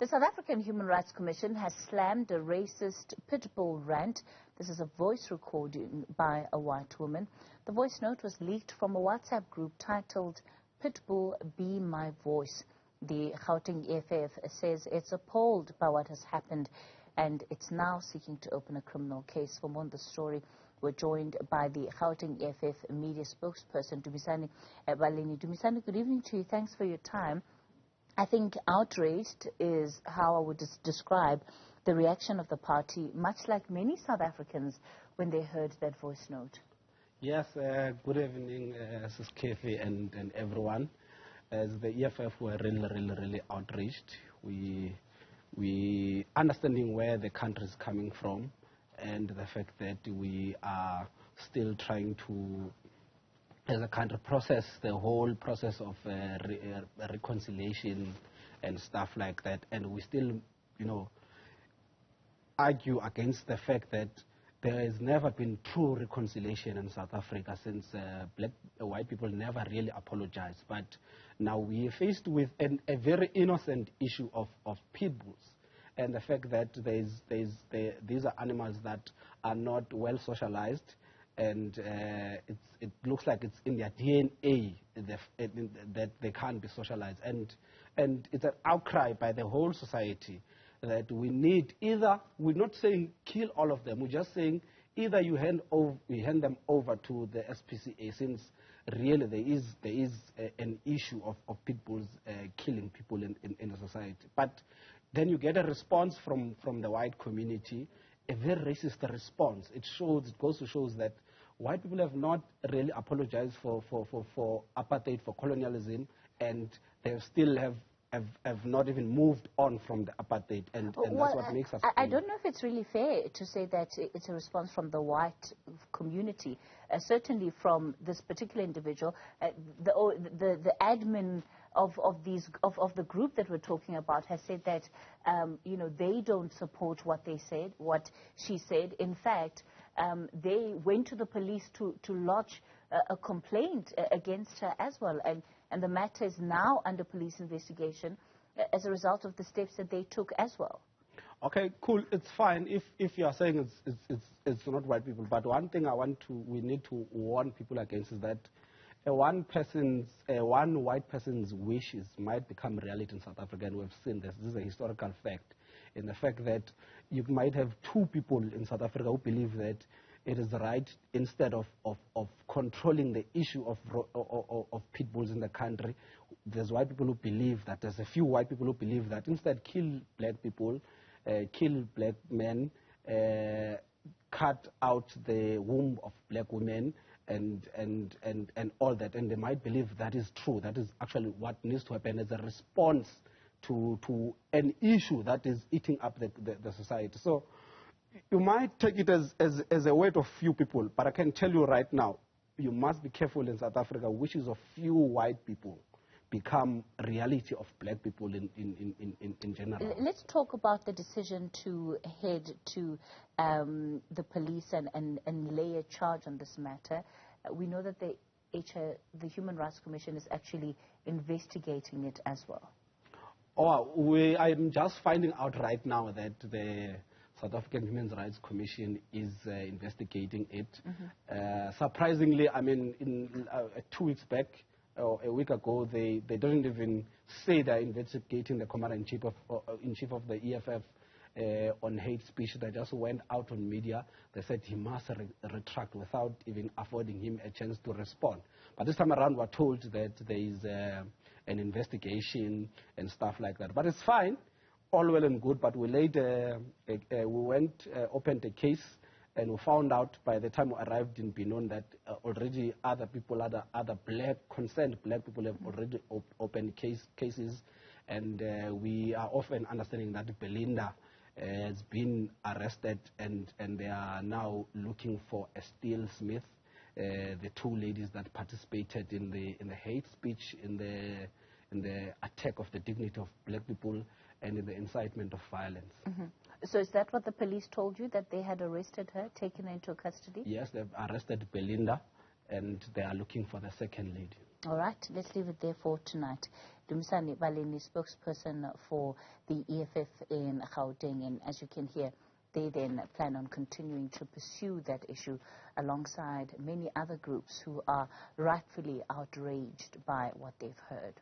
The South African Human Rights Commission has slammed a racist pit bull rant. This is a voice recording by a white woman. The voice note was leaked from a WhatsApp group titled Pitbull Be My Voice. The Gauteng EFF says it's appalled by what has happened and it's now seeking to open a criminal case. For more on the story, we're joined by the Gauteng EFF media spokesperson, Dumisani Baleni. Dumisani, good evening to you. Thanks for your time. I think outraged is how I would describe the reaction of the party, much like many South Africans when they heard that voice note. Yes, good evening, Sis Kefi and everyone. As the EFF were really outraged. We understanding where the country is coming from and the fact that we are still trying to, as a country, process the whole process of reconciliation and stuff like that. And we still, argue against the fact that there has never been true reconciliation in South Africa since white people never really apologized. But now we are faced with a very innocent issue of pit bulls. And the fact that these are animals that are not well socialized, and it looks like it's in their DNA that they can't be socialized. And it's an outcry by the whole society that we need either, we're not saying kill all of them, we're just saying either you hand them over to the SPCA, since really there is an issue of pit bulls killing people in the society. But then you get a response from the white community, a very racist response. It goes to show that white people have not really apologized for apartheid, for colonialism, and they still have not even moved on from the apartheid, and that's what makes us. I don't know if it's really fair to say that it's a response from the white community. Certainly from this particular individual, the admin of the group that we're talking about has said that they don't support what she said. In fact, they went to the police to lodge a complaint against her as well, and the matter is now under police investigation as a result of the steps that they took as well. Okay, cool. It's fine if you are saying it's not white people. But one thing we need to warn people against is that one white person's wishes might become reality in South Africa, and we've seen this. This is a historical fact. In the fact that you might have two people in South Africa who believe that it is right, instead of controlling the issue of pit bulls in the country, there's white people who believe that, there's a few white people who believe that instead kill black people, kill black men, cut out the womb of black women, and all that. And they might believe that is true. That is actually what needs to happen as a response to an issue that is eating up the society. So you might take it as a weight of few people, but I can tell you right now, you must be careful in South Africa. Wishes of few white people become reality of black people in general. Let's talk about the decision to head to the police and lay a charge on this matter. We know that the Human Rights Commission is actually investigating it as well. I'm just finding out right now that the South African Human Rights Commission is investigating it. Mm-hmm. Surprisingly, I mean, 2 weeks back, or a week ago, they didn't even say they're investigating the commander-in-chief of the EFF on hate speech. They just went out on media. They said he must retract without even affording him a chance to respond. But this time around, we're told that there is an investigation and stuff like that. But it's fine, all well and good. But we opened a case, and we found out by the time we arrived in Benon that already other concerned black people have already opened cases, and we are often understanding that Belinda has been arrested, and they are now looking for a steelsmith, the two ladies that participated in the hate speech, in the attack of the dignity of black people, and in the incitement of violence. Mm-hmm. So is that what the police told you, that they had arrested her, taken her into custody? Yes, they've arrested Belinda, and they are looking for the second lady. All right, let's leave it there for tonight. Dumisani Baleni, spokesperson for the EFF in Gauteng, and as you can hear, they then plan on continuing to pursue that issue alongside many other groups who are rightfully outraged by what they've heard.